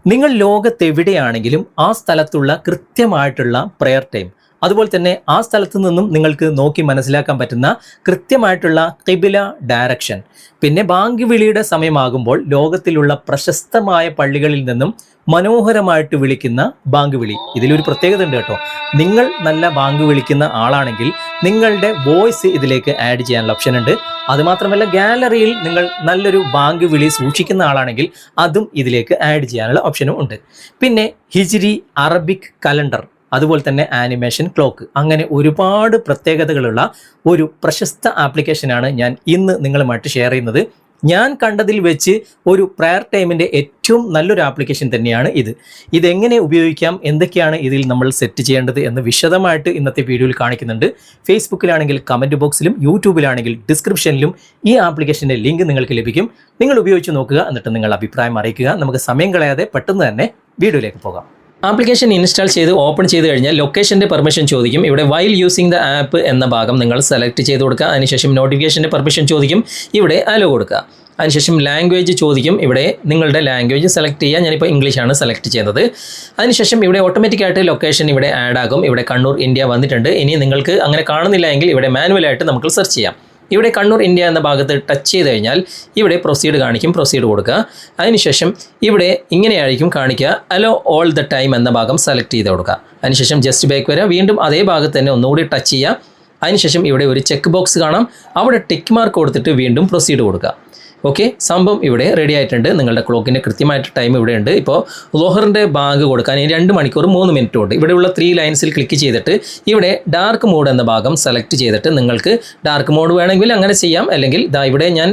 നിങ്ങൾ ലോകത്തെവിടെയാണെങ്കിലും ആ സ്ഥലത്തുള്ള കൃത്യമായിട്ടുള്ള പ്രെയർ ടൈം, അതുപോലെ തന്നെ ആ സ്ഥലത്തു നിന്നും നിങ്ങൾക്ക് നോക്കി മനസ്സിലാക്കാൻ പറ്റുന്ന കൃത്യമായിട്ടുള്ള ഖിബില ഡയറക്ഷൻ, പിന്നെ ബാങ്ക് വിളിയുടെ സമയമാകുമ്പോൾ ലോകത്തിലുള്ള പ്രശസ്തമായ പള്ളികളിൽ നിന്നും മനോഹരമായിട്ട് വിളിക്കുന്ന ബാങ്ക് വിളി. ഇതിലൊരു പ്രത്യേകത ഉണ്ട് കേട്ടോ. നിങ്ങൾ നല്ല ബാങ്ക് വിളിക്കുന്ന ആളാണെങ്കിൽ നിങ്ങളുടെ വോയിസ് ഇതിലേക്ക് ആഡ് ചെയ്യാനുള്ള ഓപ്ഷൻ ഉണ്ട്. അതുമാത്രമല്ല, ഗാലറിയിൽ നിങ്ങൾ നല്ലൊരു ബാങ്ക് വിളി സൂക്ഷിക്കുന്ന ആളാണെങ്കിൽ അതും ഇതിലേക്ക് ആഡ് ചെയ്യാനുള്ള ഓപ്ഷനും ഉണ്ട്. പിന്നെ ഹിജ്രി, അറബിക് കലണ്ടർ, അതുപോലെ തന്നെ ആനിമേഷൻ ക്ലോക്ക്, അങ്ങനെ ഒരുപാട് പ്രത്യേകതകളുള്ള ഒരു പ്രശസ്ത ആപ്ലിക്കേഷനാണ് ഞാൻ ഇന്ന് നിങ്ങളുമായിട്ട് ഷെയർ ചെയ്യുന്നത്. ഞാൻ കണ്ടതിൽ വെച്ച് ഒരു പ്രയർ ടൈമിൻ്റെ ഏറ്റവും നല്ലൊരു ആപ്ലിക്കേഷൻ തന്നെയാണ് ഇത്. ഇതെങ്ങനെ ഉപയോഗിക്കാം, എന്തൊക്കെയാണ് ഇതിൽ നമ്മൾ സെറ്റ് ചെയ്യേണ്ടത് എന്ന് വിശദമായിട്ട് ഇന്നത്തെ വീഡിയോയിൽ കാണിക്കുന്നുണ്ട്. ഫേസ്ബുക്കിലാണെങ്കിൽ കമൻറ്റ് ബോക്സിലും യൂട്യൂബിലാണെങ്കിൽ ഡിസ്ക്രിപ്ഷനിലും ഈ ആപ്ലിക്കേഷൻ്റെ ലിങ്ക് നിങ്ങൾക്ക് ലഭിക്കും. നിങ്ങൾ ഉപയോഗിച്ച് നോക്കുക, എന്നിട്ട് നിങ്ങൾ അഭിപ്രായം അറിയിക്കുക. നമുക്ക് സമയം കളയാതെ പെട്ടെന്ന് തന്നെ വീഡിയോയിലേക്ക് പോകാം. ആപ്ലിക്കേഷൻ ഇൻസ്റ്റാൾ ചെയ്ത് ഓപ്പൺ ചെയ്ത് കഴിഞ്ഞാൽ ലൊക്കേഷൻ്റെ പെർമിഷൻ ചോദിക്കും. ഇവിടെ വൈൽ യൂസിങ് ദ ആപ്പ് എന്ന ഭാഗം നിങ്ങൾ സെലക്ട് ചെയ്ത് കൊടുക്കുക. അതിനുശേഷം നോട്ടിഫിക്കേഷൻ്റെ പെർമിഷൻ ചോദിക്കും. ഇവിടെ അലോ കൊടുക്കുക. അതിനുശേഷം ലാംഗ്വേജ് ചോദിക്കും. ഇവിടെ നിങ്ങളുടെ ലാംഗ്വേജ് സെലക്ട് ചെയ്യുക. ഞാനിപ്പോൾ ഇംഗ്ലീഷാണ് സെലക്ട് ചെയ്യുന്നത്. അതിനുശേഷം ഇവിടെ ഓട്ടോമാറ്റിക്കായിട്ട് ലൊക്കേഷൻ ഇവിടെ ആഡ് ആകും. ഇവിടെ കണ്ണൂർ ഇന്ത്യ വന്നിട്ടുണ്ട്. ഇനി നിങ്ങൾക്ക് അങ്ങനെ കാണുന്നില്ല എങ്കിൽ ഇവിടെ മാനുവലായിട്ട് നമുക്ക് സെർച്ച് ചെയ്യാം. ഇവിടെ കണ്ണൂർ ഇന്ത്യ എന്ന ഭാഗത്ത് ടച്ച് ചെയ്ത് കഴിഞ്ഞാൽ ഇവിടെ പ്രൊസീഡ് കാണിക്കും. പ്രൊസീഡ് കൊടുക്കുക. അതിനുശേഷം ഇവിടെ ഇങ്ങനെയായിരിക്കും കാണിക്കുക. അലോ ഓൾ ദ ടൈം എന്ന ഭാഗം സെലക്ട് ചെയ്ത് കൊടുക്കുക. അതിനുശേഷം ജസ്റ്റ് ബാക്ക് വരിക. വീണ്ടും അതേ ഭാഗത്ത് തന്നെ ഒന്നുകൂടി ടച്ച് ചെയ്യുക. അതിനുശേഷം ഇവിടെ ഒരു ചെക്ക് ബോക്സ് കാണാം. അവിടെ ടിക്ക് മാർക്ക് കൊടുത്തിട്ട് വീണ്ടും പ്രൊസീഡ് കൊടുക്കുക. ഓക്കെ, സംഭവം ഇവിടെ റെഡി ആയിട്ടുണ്ട്. നിങ്ങളുടെ ക്ലോക്കിൻ്റെ കൃത്യമായിട്ട് ടൈം ഇവിടെ ഉണ്ട്. ഇപ്പോൾ ലോഹറിൻ്റെ ബാങ്ക് കൊടുക്കാൻ ഇനി 2 മണിക്കൂർ 3 മിനിറ്റ് ഉണ്ട്. ഇവിടെയുള്ള 3 ലൈൻസിൽ ക്ലിക്ക് ചെയ്തിട്ട് ഇവിടെ ഡാർക്ക് മോഡ് എന്ന ഭാഗം സെലക്ട് ചെയ്തിട്ട് നിങ്ങൾക്ക് ഡാർക്ക് മോഡ് വേണമെങ്കിൽ അങ്ങനെ ചെയ്യാം. അല്ലെങ്കിൽ ഇവിടെ ഞാൻ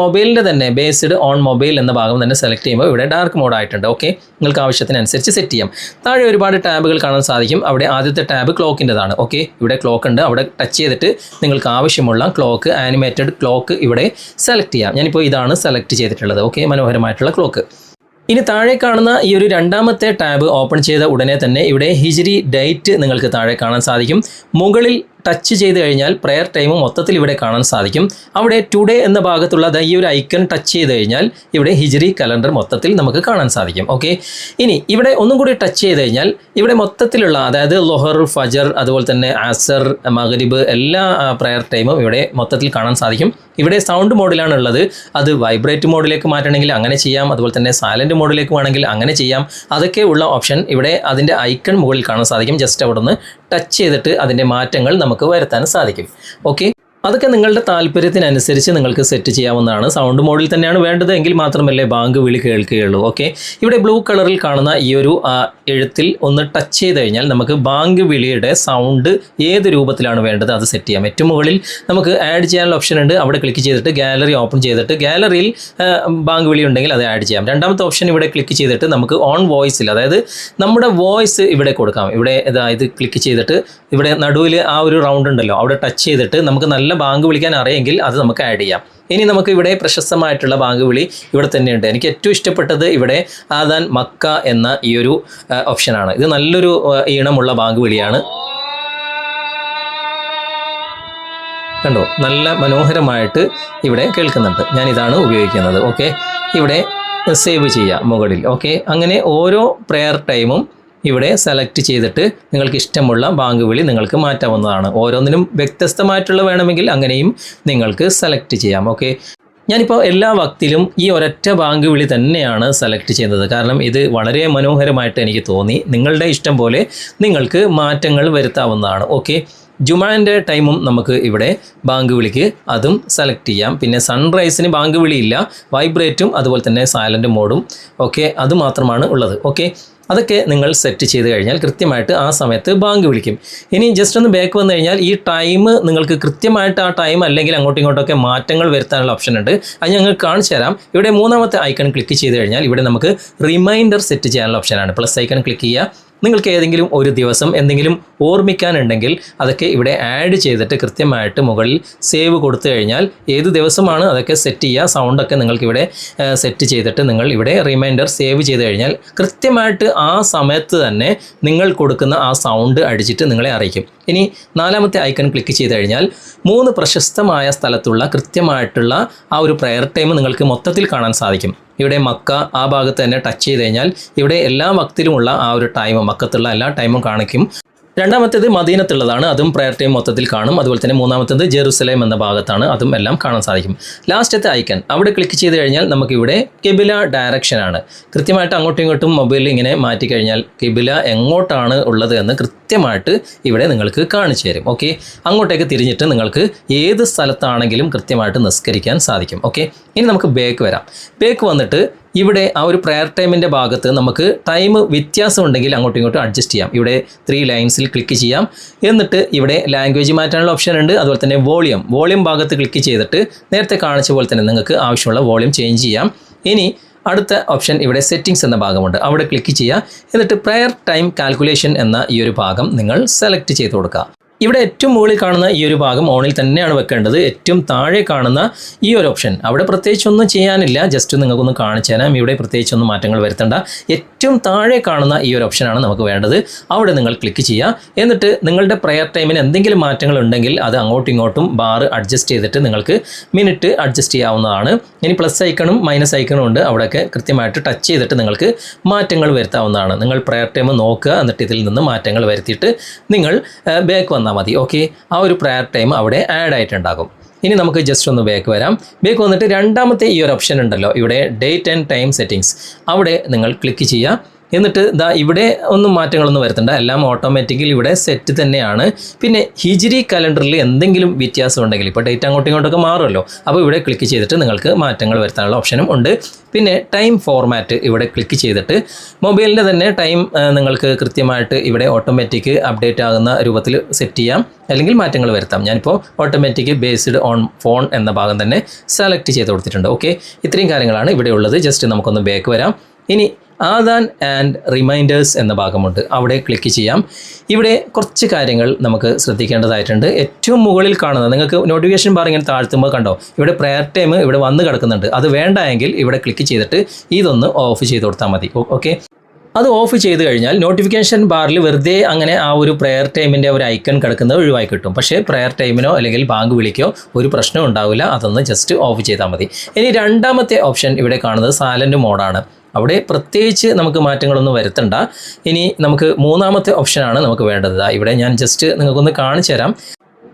മൊബൈലിൻ്റെ തന്നെ ബേസ്ഡ് ഓൺ മൊബൈൽ എന്ന ഭാഗം തന്നെ സെലക്ട് ചെയ്യുമ്പോൾ ഇവിടെ ഡാർക്ക് മോഡ് ആയിട്ടുണ്ട്. ഓക്കെ, നിങ്ങൾക്ക് ആവശ്യത്തിനനുസരിച്ച് സെറ്റ് ചെയ്യാം. താഴെ ഒരുപാട് ടാബുകൾ കാണാൻ സാധിക്കും. അവിടെ ആദ്യത്തെ ടാബ് ക്ലോക്കിൻ്റെതാണ്. ഓക്കെ, ഇവിടെ ക്ലോക്ക് ഉണ്ട്. അവിടെ ടച്ച് ചെയ്തിട്ട് നിങ്ങൾക്ക് ആവശ്യമുള്ള ക്ലോക്ക്, ആനിമേറ്റഡ് ക്ലോക്ക് ഇവിടെ സെലക്ട് ചെയ്യാം. ഞാനിപ്പോൾ ഇതാണ് സെലക്ട് ചെയ്തിട്ടുള്ളത്. ഓക്കെ, മനോഹരമായിട്ടുള്ള ക്ലോക്ക്. ഇനി താഴെ കാണുന്ന ഈ ഒരു രണ്ടാമത്തെ ടാബ് ഓപ്പൺ ചെയ്ത ഉടനെ തന്നെ ഇവിടെ ഹിജ്രി ഡേറ്റ് നിങ്ങൾക്ക് താഴെ കാണാൻ സാധിക്കും. മുകളിൽ ടച്ച് ചെയ്ത് കഴിഞ്ഞാൽ പ്രെയർ ടൈം മൊത്തത്തിൽ ഇവിടെ കാണാൻ സാധിക്കും. അവിടെ ടുഡേ എന്ന ഭാഗത്തുള്ള ഈ ഒരു ഐക്കൺ ടച്ച് ചെയ്ത് കഴിഞ്ഞാൽ ഇവിടെ ഹിജ്രി കലണ്ടർ മൊത്തത്തിൽ നമുക്ക് കാണാൻ സാധിക്കും. ഓക്കെ, ഇനി ഇവിടെ ഒന്നും കൂടി ടച്ച് ചെയ്ത് കഴിഞ്ഞാൽ ഇവിടെ മൊത്തത്തിലുള്ള, അതായത് ലൊഹർ, ഫജർ, അതുപോലെ തന്നെ അസർ, മഗ്രിബ് എല്ലാ പ്രെയർ ടൈമും ഇവിടെ മൊത്തത്തിൽ കാണാൻ സാധിക്കും. ഇവിടെ സൗണ്ട് മോഡിലാണ് ഉള്ളത്. അത് വൈബ്രേറ്റ് മോഡിലേക്ക് മാറ്റണമെങ്കിൽ അങ്ങനെ ചെയ്യാം. അതുപോലെ തന്നെ സൈലൻറ്റ് മോഡിലേക്ക് വേണമെങ്കിൽ അങ്ങനെ ചെയ്യാം. അതൊക്കെ ഉള്ള ഓപ്ഷൻ ഇവിടെ അതിൻ്റെ ഐക്കൺ മുകളിൽ കാണാൻ സാധിക്കും. ജസ്റ്റ് അവിടെ നിന്ന് ടച്ച് ചെയ്തിട്ട് അതിൻ്റെ മാറ്റങ്ങൾ നമുക്ക് വരുത്താൻ സാധിക്കും. ഓക്കെ, അതൊക്കെ നിങ്ങളുടെ താല്പര്യത്തിനനുസരിച്ച് നിങ്ങൾക്ക് സെറ്റ് ചെയ്യാവുന്നതാണ്. സൗണ്ട് മോഡിൽ തന്നെയാണ് വേണ്ടത് എങ്കിൽ മാത്രമല്ലേ ബാങ്ക് വിളി കേൾക്കുകയുള്ളൂ. ഓക്കെ, ഇവിടെ ബ്ലൂ കളറിൽ കാണുന്ന ഈ ഒരു എഴുത്തിൽ ഒന്ന് ടച്ച് ചെയ്ത് കഴിഞ്ഞാൽ നമുക്ക് ബാങ്ക് വിളിയുടെ സൗണ്ട് ഏത് രൂപത്തിലാണ് വേണ്ടത് അത് സെറ്റ് ചെയ്യാം. ഏറ്റവും മുകളിൽ നമുക്ക് ആഡ് ചെയ്യാനുള്ള ഓപ്ഷൻ ഉണ്ട്. അവിടെ ക്ലിക്ക് ചെയ്തിട്ട് ഗാലറി ഓപ്പൺ ചെയ്തിട്ട് ഗാലറിയിൽ ബാങ്ക് വിളി ഉണ്ടെങ്കിൽ അത് ആഡ് ചെയ്യാം. രണ്ടാമത്തെ ഓപ്ഷൻ ഇവിടെ ക്ലിക്ക് ചെയ്തിട്ട് നമുക്ക് ഓൺ വോയിസിൽ, അതായത് നമ്മുടെ വോയിസ് ഇവിടെ കൊടുക്കാം. ഇവിടെ ഇത് ക്ലിക്ക് ചെയ്തിട്ട് ഇവിടെ നടുവിൽ ആ ഒരു റൗണ്ട് ഉണ്ടല്ലോ, അവിടെ ടച്ച് ചെയ്തിട്ട് നമുക്ക് നല്ല ബാങ്ക് വിളിക്കാൻ അറിയെങ്കിൽ അത് നമുക്ക് ആഡ് ചെയ്യാം. ഇനി നമുക്ക് ഇവിടെ പ്രശസ്തമായിട്ടുള്ള ബാങ്ക് വിളി ഇവിടെ തന്നെയുണ്ട്. എനിക്ക് ഏറ്റവും ഇഷ്ടപ്പെട്ടത് ഇവിടെ ആദാൻ മക്ക എന്ന ഈ ഒരു ഓപ്ഷനാണ്. ഇത് നല്ലൊരു ഈണമുള്ള ബാങ്ക് വിളിയാണ്. കണ്ടോ, നല്ല മനോഹരമായിട്ട് ഇവിടെ കേൾക്കുന്നുണ്ട്. ഞാൻ ഇതാണ് ഉപയോഗിക്കുന്നത്. ഓക്കെ, ഇവിടെ സേവ് ചെയ്യാം മുകളിൽ. ഓക്കെ, അങ്ങനെ ഓരോ പ്രെയർ ടൈമും ഇവിടെ സെലക്ട് ചെയ്തിട്ട് നിങ്ങൾക്ക് ഇഷ്ടമുള്ള ബാങ്ക് വിളി നിങ്ങൾക്ക് മാറ്റാവുന്നതാണ്. ഓരോന്നിനും വ്യത്യസ്തമായിട്ടുള്ള വേണമെങ്കിൽ അങ്ങനെയും നിങ്ങൾക്ക് സെലക്ട് ചെയ്യാം. ഓക്കെ, ഞാനിപ്പോൾ എല്ലാ വക്തിലും ഈ ഒരൊറ്റ ബാങ്ക് വിളി തന്നെയാണ് സെലക്ട് ചെയ്യുന്നത്. കാരണം ഇത് വളരെ മനോഹരമായിട്ട് എനിക്ക് തോന്നി. നിങ്ങളുടെ ഇഷ്ടം പോലെ നിങ്ങൾക്ക് മാറ്റങ്ങൾ വരുത്താവുന്നതാണ്. ഓക്കെ, ജുമാൻ്റെ ടൈമും നമുക്ക് ഇവിടെ ബാങ്ക് വിളിക്ക് അതും സെലക്ട് ചെയ്യാം. പിന്നെ സൺറൈസിന് ബാങ്ക് വിളിയില്ല, വൈബ്രേറ്റും അതുപോലെ തന്നെ സൈലൻറ്റ് മോഡും ഒക്കെ അത് മാത്രമാണ് ഉള്ളത്. ഓക്കെ, അതൊക്കെ നിങ്ങൾ സെറ്റ് ചെയ്ത് കഴിഞ്ഞാൽ കൃത്യമായിട്ട് ആ സമയത്ത് ബാങ്ക് വിളിക്കും. ഇനി ജസ്റ്റ് ഒന്ന് ബാക്ക് വന്നു കഴിഞ്ഞാൽ ഈ ടൈം നിങ്ങൾക്ക് കൃത്യമായിട്ട് ആ ടൈം അല്ലെങ്കിൽ അങ്ങോട്ടും ഇങ്ങോട്ടൊക്കെ മാറ്റങ്ങൾ വരുത്താനുള്ള ഓപ്ഷൻ ഉണ്ട്. അത് ഞങ്ങൾ കാണിച്ചു തരാം. ഇവിടെ മൂന്നാമത്തെ ഐക്കൺ ക്ലിക്ക് ചെയ്ത് കഴിഞ്ഞാൽ ഇവിടെ നമുക്ക് റിമൈൻഡർ സെറ്റ് ചെയ്യാനുള്ള ഓപ്ഷനാണ്. പ്ലസ് ഐക്കൺ ക്ലിക്ക് ചെയ്യുക. നിങ്ങൾക്ക് ഏതെങ്കിലും ഒരു ദിവസം എന്തെങ്കിലും ഓർമ്മിക്കാനുണ്ടെങ്കിൽ അതൊക്കെ ഇവിടെ ആഡ് ചെയ്തിട്ട് കൃത്യമായിട്ട് മുകളിൽ സേവ് കൊടുത്തു കഴിഞ്ഞാൽ ഏത് ദിവസമാണ് അതൊക്കെ സെറ്റ് ചെയ്യുക. സൗണ്ടൊക്കെ നിങ്ങൾക്ക് ഇവിടെ സെറ്റ് ചെയ്തിട്ട് നിങ്ങൾ ഇവിടെ റിമൈൻഡർ സേവ് ചെയ്ത് കഴിഞ്ഞാൽ കൃത്യമായിട്ട് ആ സമയത്ത് തന്നെ നിങ്ങൾ കൊടുക്കുന്ന ആ സൗണ്ട് അടിച്ചിട്ട് നിങ്ങളെ അറിയിക്കും. ഇനി നാലാമത്തെ ഐക്കൺ ക്ലിക്ക് ചെയ്ത് കഴിഞ്ഞാൽ 3 പ്രശസ്തമായ സ്ഥലത്തുള്ള കൃത്യമായിട്ടുള്ള ആ ഒരു പ്രെയർ ടൈം നിങ്ങൾക്ക് മൊത്തത്തിൽ കാണാൻ സാധിക്കും. ഇവിടെ മക്ക ആ ഭാഗത്ത് തന്നെ ടച്ച് ചെയ്ത് കഴിഞ്ഞാൽ ഇവിടെ എല്ലാ വക്തിലുമുള്ള ആ ഒരു ടൈം, മക്കത്തുള്ള എല്ലാ ടൈമും കാണിക്കും. രണ്ടാമത്തേത് മദീനത്തുള്ളതാണ്, അതും പ്രയർ ടൈം മൊത്തത്തിൽ കാണും. അതുപോലെ തന്നെ മൂന്നാമത്തേത് ജെറുസലേം എന്ന ഭാഗത്താണ്, അതും എല്ലാം കാണാൻ സാധിക്കും. ലാസ്റ്റത്തെ ഐക്കൺ അവിടെ ക്ലിക്ക് ചെയ്ത് കഴിഞ്ഞാൽ നമുക്കിവിടെ കിബില ഡയറക്ഷനാണ്. കൃത്യമായിട്ട് അങ്ങോട്ടും ഇങ്ങോട്ടും മൊബൈലിൽ ഇങ്ങനെ മാറ്റി കഴിഞ്ഞാൽ കിബില എങ്ങോട്ടാണ് ഉള്ളത് എന്ന് കൃത്യമായിട്ട് ഇവിടെ നിങ്ങൾക്ക് കാണിച്ചു തരും. ഓക്കെ, അങ്ങോട്ടേക്ക് തിരിഞ്ഞിട്ട് നിങ്ങൾക്ക് ഏത് സ്ഥലത്താണെങ്കിലും കൃത്യമായിട്ട് നിസ്കരിക്കാൻ സാധിക്കും. ഓക്കെ, ഇനി നമുക്ക് ബേക്ക് വരാം. ബേക്ക് വന്നിട്ട് ഇവിടെ ആ ഒരു പ്രയർ ടൈമിൻ്റെ ഭാഗത്ത് നമുക്ക് ടൈം വ്യത്യാസം ഉണ്ടെങ്കിൽ അങ്ങോട്ടും ഇങ്ങോട്ടും അഡ്ജസ്റ്റ് ചെയ്യാം. ഇവിടെ 3 ലൈൻസിൽ ക്ലിക്ക് ചെയ്യാം. എന്നിട്ട് ഇവിടെ ലാംഗ്വേജ് മാറ്റാനുള്ള ഓപ്ഷൻ ഉണ്ട്. അതുപോലെ തന്നെ വോളിയം ഭാഗത്ത് ക്ലിക്ക് ചെയ്തിട്ട് നേരത്തെ കാണിച്ച പോലെ തന്നെ നിങ്ങൾക്ക് ആവശ്യമുള്ള വോളിയം ചേഞ്ച് ചെയ്യാം. ഇനി അടുത്ത ഓപ്ഷൻ ഇവിടെ സെറ്റിംഗ്സ് എന്ന ഭാഗമുണ്ട്, അവിടെ ക്ലിക്ക് ചെയ്യുക. എന്നിട്ട് പ്രയർ ടൈം കാൽക്കുലേഷൻ എന്ന ഈ ഒരു ഭാഗം നിങ്ങൾ സെലക്ട് ചെയ്ത് കൊടുക്കുക. ഇവിടെ ഏറ്റവും മുകളിൽ കാണുന്ന ഈ ഒരു ഭാഗം ഓണിൽ തന്നെയാണ് വെക്കേണ്ടത്. ഏറ്റവും താഴെ കാണുന്ന ഈ ഒരു ഓപ്ഷൻ അവിടെ പ്രത്യേകിച്ചൊന്നും ചെയ്യാനില്ല, ജസ്റ്റ് നിങ്ങൾക്കൊന്ന് കാണിച്ചു തരാം. ഇവിടെ പ്രത്യേകിച്ചൊന്നും മാറ്റങ്ങൾ വരുത്തേണ്ട. ഏറ്റവും താഴെ കാണുന്ന ഈ ഒരു ഓപ്ഷനാണ് നമുക്ക് വേണ്ടത്. അവിടെ നിങ്ങൾ ക്ലിക്ക് ചെയ്യുക. എന്നിട്ട് നിങ്ങളുടെ പ്രയർ ടൈമിന് എന്തെങ്കിലും മാറ്റങ്ങൾ ഉണ്ടെങ്കിൽ അത് അങ്ങോട്ടും ഇങ്ങോട്ടും ബാർ അഡ്ജസ്റ്റ് ചെയ്തിട്ട് നിങ്ങൾക്ക് മിനിറ്റ് അഡ്ജസ്റ്റ് ചെയ്യാവുന്നതാണ്. ഇനി പ്ലസ് ഐക്കണും മൈനസ് ഐക്കണും ഉണ്ട്, അവിടെയൊക്കെ കൃത്യമായിട്ട് ടച്ച് ചെയ്തിട്ട് നിങ്ങൾക്ക് മാറ്റങ്ങൾ വരുത്താവുന്നതാണ്. നിങ്ങൾ പ്രയർ ടൈം നോക്കുക, എന്നിട്ട് ഇതിൽ നിന്ന് മാറ്റങ്ങൾ വരുത്തിയിട്ട് നിങ്ങൾ ബാക്ക് വന്നാൽ മതി. ഓക്കെ, ആ ഒരു പ്രയർ ടൈം അവിടെ ആഡ് ആയിട്ടുണ്ടാകും. ഇനി നമുക്ക് ജസ്റ്റ് ഒന്ന് ബാക്ക് വരാം. ബാക്ക് വന്നിട്ട് രണ്ടാമത്തെ ഈ ഒരു ഓപ്ഷൻ ഉണ്ടല്ലോ, ഇവിടെ ഡേറ്റ് ആൻഡ് ടൈം സെറ്റിംഗ്സ്, അവിടെ നിങ്ങൾ ക്ലിക്ക് ചെയ്യുക. എന്നിട്ട് ഇവിടെ ഒന്നും മാറ്റങ്ങളൊന്നും വരുത്തണ്ട, എല്ലാം ഓട്ടോമാറ്റിക്കലി ഇവിടെ സെറ്റ് തന്നെയാണ്. പിന്നെ ഹിജ്രി കലണ്ടറിൽ എന്തെങ്കിലും വ്യത്യാസം ഉണ്ടെങ്കിൽ, ഇപ്പോൾ ഡേറ്റ് അങ്ങോട്ടും ഇങ്ങോട്ടൊക്കെ മാറുമല്ലോ, അപ്പോൾ ഇവിടെ ക്ലിക്ക് ചെയ്തിട്ട് നിങ്ങൾക്ക് മാറ്റങ്ങൾ വരുത്താനുള്ള ഓപ്ഷനും ഉണ്ട്. പിന്നെ ടൈം ഫോർമാറ്റ് ഇവിടെ ക്ലിക്ക് ചെയ്തിട്ട് മൊബൈലിൻ്റെ തന്നെ ടൈം നിങ്ങൾക്ക് കൃത്യമായിട്ട് ഇവിടെ ഓട്ടോമാറ്റിക് അപ്ഡേറ്റ് ആകുന്ന രൂപത്തിൽ സെറ്റ് ചെയ്യാം, അല്ലെങ്കിൽ മാറ്റങ്ങൾ വരുത്താം. ഞാനിപ്പോൾ ഓട്ടോമാറ്റിക് ബേസ്ഡ് ഓൺ ഫോൺ എന്ന ഭാഗം തന്നെ സെലക്ട് ചെയ്ത് കൊടുത്തിട്ടുണ്ട്. ഓക്കെ, ഇത്രയും കാര്യങ്ങളാണ് ഇവിടെ ഉള്ളത്. ജസ്റ്റ് നമുക്കൊന്ന് ബാക്ക് വരാം. ഇനി ആദാൻ ആൻഡ് റിമൈൻഡേഴ്സ് എന്ന ഭാഗമുണ്ട്, അവിടെ ക്ലിക്ക് ചെയ്യാം. ഇവിടെ കുറച്ച് കാര്യങ്ങൾ നമുക്ക് ശ്രദ്ധിക്കേണ്ടതായിട്ടുണ്ട്. ഏറ്റവും മുകളിൽ കാണുന്നത് നിങ്ങൾക്ക് നോട്ടിഫിക്കേഷൻ ബാർ ഇങ്ങനെ താഴ്ത്തുമ്പോൾ കണ്ടോ, ഇവിടെ പ്രയർ ടൈം ഇവിടെ വന്ന് കിടക്കുന്നുണ്ട്. അത് വേണ്ട എങ്കിൽ ഇവിടെ ക്ലിക്ക് ചെയ്തിട്ട് ഇതൊന്ന് ഓഫ് ചെയ്ത് കൊടുത്താൽ മതി. ഓക്കെ, അത് ഓഫ് ചെയ്ത് കഴിഞ്ഞാൽ നോട്ടിഫിക്കേഷൻ ബാറിൽ വെറുതെ അങ്ങനെ ആ ഒരു പ്രയർ ടൈമിൻ്റെ ഒരു ഐക്കൺ കിടക്കുന്നത് ഒഴിവായി കിട്ടും. പക്ഷേ പ്രയർ ടൈമിനോ അല്ലെങ്കിൽ ബാങ്ക് വിളിക്കോ ഒരു പ്രശ്നം ഉണ്ടാവില്ല, അതൊന്ന് ജസ്റ്റ് ഓഫ് ചെയ്താൽ മതി. ഇനി രണ്ടാമത്തെ ഓപ്ഷൻ ഇവിടെ കാണുന്നത് സൈലൻറ്റ് മോഡാണ്, അവിടെ പ്രത്യേകിച്ച് നമുക്ക് മാറ്റങ്ങളൊന്നും വരുത്തണ്ട. ഇനി നമുക്ക് മൂന്നാമത്തെ ഓപ്ഷനാണ് നമുക്ക് വേണ്ടത്. ഇവിടെ ഞാൻ ജസ്റ്റ് നിങ്ങൾക്കൊന്ന് കാണിച്ചു തരാം.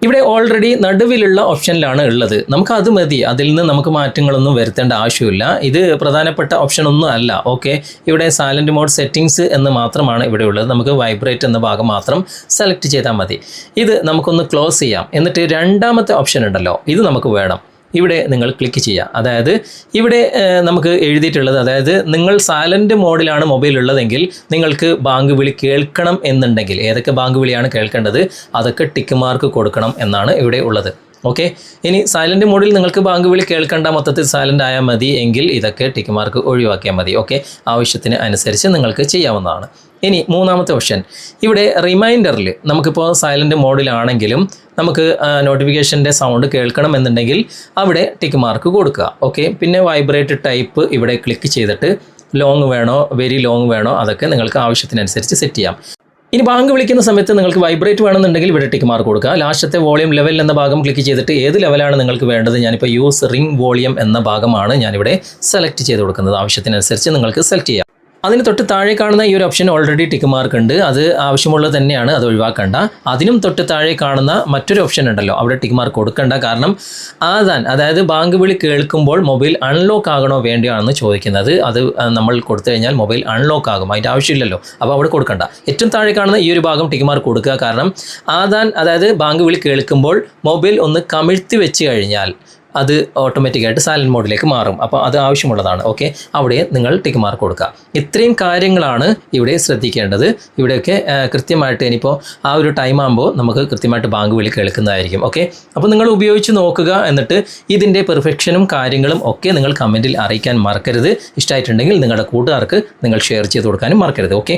ഇവിടെ ഓൾറെഡി നടുവിലുള്ള ഓപ്ഷനിലാണ് ഉള്ളത്, നമുക്ക് അത് മതി, അതിൽ നിന്ന് നമുക്ക് മാറ്റങ്ങളൊന്നും വരുത്തേണ്ട ആവശ്യമില്ല. ഇത് പ്രധാനപ്പെട്ട ഓപ്ഷനൊന്നും അല്ല. ഓക്കെ, ഇവിടെ സൈലൻറ്റ് മോഡ് സെറ്റിംഗ്സ് എന്ന് മാത്രമാണ് ഇവിടെ ഉള്ളത്. നമുക്ക് വൈബ്രേറ്റ് എന്ന ഭാഗം മാത്രം സെലക്ട് ചെയ്താൽ മതി. ഇത് നമുക്കൊന്ന് ക്ലോസ് ചെയ്യാം. എന്നിട്ട് രണ്ടാമത്തെ ഓപ്ഷൻ ഉണ്ടല്ലോ, ഇത് നമുക്ക് വേണം. ഇവിടെ നിങ്ങൾ ക്ലിക്ക് ചെയ്യുക. അതായത് ഇവിടെ നമുക്ക് എഴുതിയിട്ടുള്ളത്, അതായത് നിങ്ങൾ സൈലൻറ്റ് മോഡിലാണ് മൊബൈൽ ഉള്ളതെങ്കിൽ നിങ്ങൾക്ക് ബാങ്ക് വിളി കേൾക്കണം എന്നുണ്ടെങ്കിൽ ഏതൊക്കെ ബാങ്ക് വിളിയാണ് കേൾക്കേണ്ടത് അതൊക്കെ ടിക്ക് മാർക്ക് കൊടുക്കണം എന്നാണ് ഇവിടെ ഉള്ളത്. ഓക്കെ, ഇനി സൈലൻറ്റ് മോഡിൽ നിങ്ങൾക്ക് ബാങ്ക് വിളി കേൾക്കേണ്ട, മൊത്തത്തിൽ സൈലൻ്റ് ആയാൽ മതി എങ്കിൽ ഇതൊക്കെ ടിക്ക് മാർക്ക് ഒഴിവാക്കിയാൽ മതി. ഓക്കെ, ആവശ്യത്തിന് അനുസരിച്ച് നിങ്ങൾക്ക് ചെയ്യാവുന്നതാണ്. ഇനി മൂന്നാമത്തെ ഓപ്ഷൻ ഇവിടെ റിമൈൻഡറിൽ നമുക്കിപ്പോൾ സൈലൻറ്റ് മോഡിലാണെങ്കിലും നമുക്ക് നോട്ടിഫിക്കേഷൻ്റെ സൗണ്ട് കേൾക്കണം എന്നുണ്ടെങ്കിൽ അവിടെ ടിക്ക് മാർക്ക് കൊടുക്കുക. ഓക്കെ, പിന്നെ വൈബ്രേറ്റ് ടൈപ്പ് ഇവിടെ ക്ലിക്ക് ചെയ്തിട്ട് ലോങ് വേണോ വെരി ലോങ് വേണോ അതൊക്കെ നിങ്ങൾക്ക് ആവശ്യത്തിനനുസരിച്ച് സെറ്റ് ചെയ്യാം. ഇനി ബാങ്ക് വിളിക്കുന്ന സമയത്ത് നിങ്ങൾക്ക് വൈബ്രേറ്റ് വേണമെന്നുണ്ടെങ്കിൽ ഇവിടെ ടിക്ക് മാർക്ക് കൊടുക്കുക. ലാസ്റ്റത്തെ വോളിയം ലെവൽ എന്ന ഭാഗം ക്ലിക്ക് ചെയ്തിട്ട് ഏത് ലെവലാണ് നിങ്ങൾക്ക് വേണ്ടത്, ഞാനിപ്പോൾ യൂസ് റിംഗ് വോളിയം എന്ന ഭാഗമാണ് ഞാനിവിടെ സെലക്ട് ചെയ്ത് കൊടുക്കുന്നത്. ആവശ്യത്തിനനുസരിച്ച് നിങ്ങൾക്ക് സെലക്ട് ചെയ്യാം. അതിന് തൊട്ട് താഴെ കാണുന്ന ഈ ഒരു ഓപ്ഷൻ ഓൾറെഡി ടിക്ക് മാർക്ക് ഉണ്ട്, അത് ആവശ്യമുള്ളത് തന്നെയാണ്, അത് ഒഴിവാക്കണ്ട. അതിനും തൊട്ട് താഴെ കാണുന്ന മറ്റൊരു ഓപ്ഷൻ ഉണ്ടല്ലോ, അവിടെ ടിക്ക് മാർക്ക് കൊടുക്കണ്ട. കാരണം അതായത് ബാങ്ക് വിളി കേൾക്കുമ്പോൾ മൊബൈൽ അൺലോക്ക് ആകണോ വേണ്ടിയോ ആണെന്ന് ചോദിക്കുന്നത്. അത് നമ്മൾ കൊടുത്തു കഴിഞ്ഞാൽ മൊബൈൽ അൺലോക്ക് ആകും, അതിൻ്റെ ആവശ്യമില്ലല്ലോ, അപ്പോൾ അവിടെ കൊടുക്കണ്ട. ഏറ്റവും താഴെ കാണുന്ന ഈ ഒരു ഭാഗം ടിക്ക് മാർക്ക് കൊടുക്കുക. കാരണം അതായത് ബാങ്ക് വിളി കേൾക്കുമ്പോൾ മൊബൈൽ ഒന്ന് കമിഴ്ത്തി വെച്ച് കഴിഞ്ഞാൽ അത് ഓട്ടോമാറ്റിക്കായിട്ട് സൈലൻറ്റ് മോഡിലേക്ക് മാറും. അപ്പോൾ അത് ആവശ്യമുള്ളതാണ്. ഓക്കെ, അവിടെ നിങ്ങൾ ടിക്ക് മാർക്ക് കൊടുക്കുക. ഇത്രയും കാര്യങ്ങളാണ് ഇവിടെ ശ്രദ്ധിക്കേണ്ടത്. ഇവിടെയൊക്കെ കൃത്യമായിട്ട് ഇനിയിപ്പോൾ ആ ഒരു ടൈം ആകുമ്പോൾ നമുക്ക് കൃത്യമായിട്ട് ബാങ്ക് വിളി കേൾക്കുന്നതായിരിക്കും. ഓക്കെ, അപ്പോൾ നിങ്ങൾ ഉപയോഗിച്ച് നോക്കുക. എന്നിട്ട് ഇതിൻ്റെ പെർഫെക്ഷനും കാര്യങ്ങളും ഒക്കെ നിങ്ങൾ കമൻറ്റിൽ അറിയിക്കാൻ മറക്കരുത്. ഇഷ്ടമായിട്ടുണ്ടെങ്കിൽ നിങ്ങളുടെ കൂട്ടുകാർക്ക് നിങ്ങൾ ഷെയർ ചെയ്ത് കൊടുക്കാനും മറക്കരുത്. ഓക്കെ.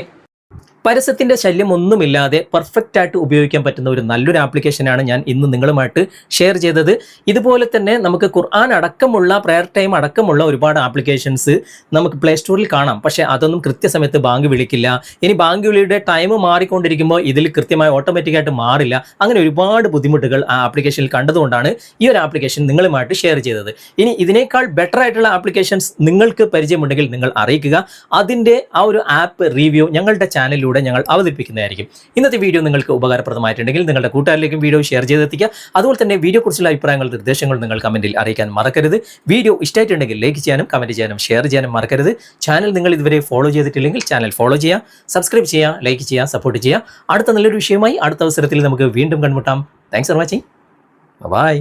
പരസ്യത്തിൻ്റെ ശല്യം ഒന്നുമില്ലാതെ പെർഫെക്റ്റ് ആയിട്ട് ഉപയോഗിക്കാൻ പറ്റുന്ന ഒരു നല്ലൊരു ആപ്ലിക്കേഷനാണ് ഞാൻ ഇന്ന് നിങ്ങളുമായിട്ട് ഷെയർ ചെയ്തത്. ഇതുപോലെ തന്നെ നമുക്ക് ഖുർആൻ അടക്കമുള്ള പ്രയർ ടൈം അടക്കമുള്ള ഒരുപാട് ആപ്ലിക്കേഷൻസ് നമുക്ക് പ്ലേ സ്റ്റോറിൽ കാണാം. പക്ഷേ അതൊന്നും കൃത്യസമയത്ത് ബാങ്ക് വിളിക്കില്ല. ഇനി ബാങ്ക് വിളിയുടെ ടൈം മാറിക്കൊണ്ടിരിക്കുമ്പോൾ ഇതിൽ കൃത്യമായി ഓട്ടോമാറ്റിക്കായിട്ട് മാറില്ല. അങ്ങനെ ഒരുപാട് ബുദ്ധിമുട്ടുകൾ ആ ആപ്ലിക്കേഷനിൽ കണ്ടതുകൊണ്ടാണ് ഈ ഒരു ആപ്ലിക്കേഷൻ നിങ്ങളുമായിട്ട് ഷെയർ ചെയ്തത്. ഇനി ഇതിനേക്കാൾ ബെറ്റർ ആയിട്ടുള്ള ആപ്ലിക്കേഷൻസ് നിങ്ങൾക്ക് പരിചയമുണ്ടെങ്കിൽ നിങ്ങൾ അറിയിക്കുക. അതിൻ്റെ ആ ഒരു ആപ്പ് റിവ്യൂ ഞങ്ങളുടെ ചാനലിലൂടെ ഞങ്ങൾ അവതരിപ്പിക്കുന്നതായിരിക്കും. ഇന്നത്തെ വീഡിയോ നിങ്ങൾക്ക് ഉപകാരപ്രദമായിട്ടുണ്ടെങ്കിൽ നിങ്ങളുടെ കൂട്ടുകാരിലേക്കും വീഡിയോ ഷെയർ ചെയ്തെത്തിക്കുക. അതുപോലെ തന്നെ വീഡിയോ കുറിച്ചുള്ള അഭിപ്രായങ്ങൾ നിർദ്ദേശങ്ങൾ നിങ്ങൾ കമന്റിൽ അറിയിക്കാൻ മറക്കരുത്. വീഡിയോ ഇഷ്ടമായിട്ടുണ്ടെങ്കിൽ ലൈക്ക് ചെയ്യാനും കമന്റ് ചെയ്യാനും ഷെയർ ചെയ്യാനും മറക്കരുത്. ചാനൽ നിങ്ങൾ ഇതുവരെ ഫോളോ ചെയ്തിട്ടില്ലെങ്കിൽ ചാനൽ ഫോളോ ചെയ്യുക, സബ്സ്ക്രൈബ് ചെയ്യുക, ലൈക്ക് ചെയ്യുക, സപ്പോർട്ട് ചെയ്യുക. അടുത്ത നല്ലൊരു വിഷയമായി അടുത്ത അവസരത്തിൽ നമുക്ക് വീണ്ടും കണ്ടുമുട്ടാം. Thanks for watching. ബൈ.